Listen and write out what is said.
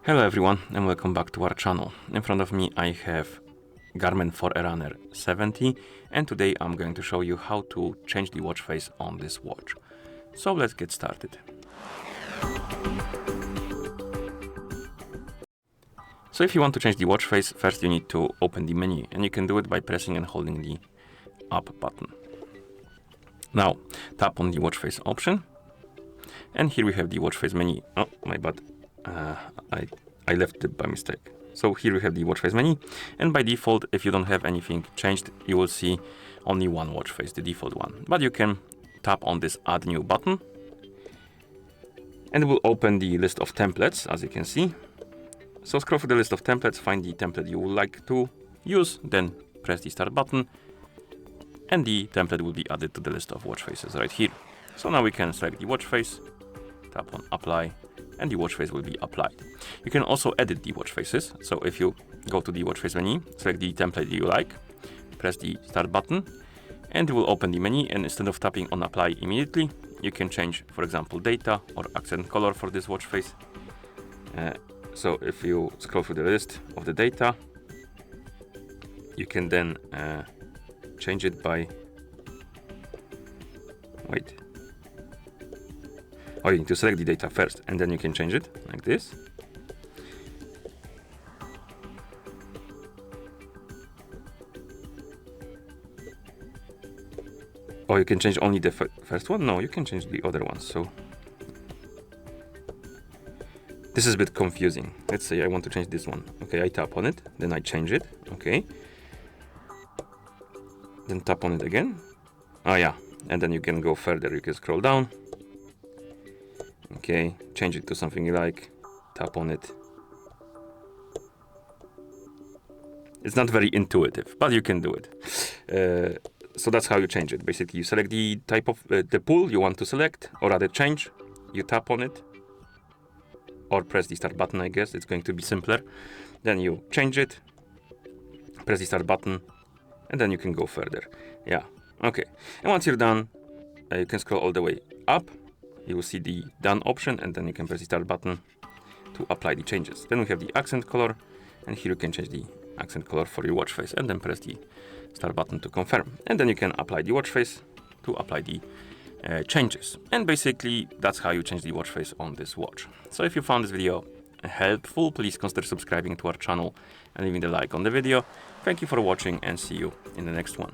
Hello everyone and welcome back to our channel. In front of me I have GARMIN Forerunner 70 and today I'm going to show you how to change the watch face on this watch. So let's get started. So if you want to change the watch face, first you need to open the menu and you can do it by pressing and holding the up button. Now tap on the watch face option and here we have the watch face menu. Oh my bad. I left it by mistake. So here we have the watch face menu, and by default, if you don't have anything changed, you will see only one watch face, the default one. But you can tap on this add new button and it will open the list of templates, as you can see. So scroll through the list of templates, find the template you would like to use, then press the start button and the template will be added to the list of watch faces right here. So now we can select the watch face, tap on apply, and the watch face will be applied. You can also edit the watch faces. So if you go to the watch face menu, select the template you like, press the start button, and it will open the menu, and instead of tapping on apply immediately, you can change, for example, data or accent color for this watch face. So if you scroll through the list of the data, you can then change it by, you need to select the data first and then you can change it like this. Or you can change only the first one? No, you can change the other ones. So this is a bit confusing. Let's say I want to change this one. Okay, I tap on it, then I change it. Okay. Then tap on it again. Oh yeah, and then you can go further. You can scroll down. Okay, change it to something you like, tap on it. It's not very intuitive, but you can do it. So that's how you change it. Basically, you select the type of the pool you want to select, or rather change. You tap on it, or press the start button, I guess. It's going to be simpler. Then you change it, press the start button, and then you can go further. Yeah, okay. And once you're done, you can scroll all the way up. You will see the done option and then you can press the start button to apply the changes. Then we have the accent color and here you can change the accent color for your watch face and then press the start button to confirm. And then you can apply the watch face to apply the changes. And basically that's how you change the watch face on this watch. So if you found this video helpful, please consider subscribing to our channel and leaving the like on the video. Thank you for watching and see you in the next one.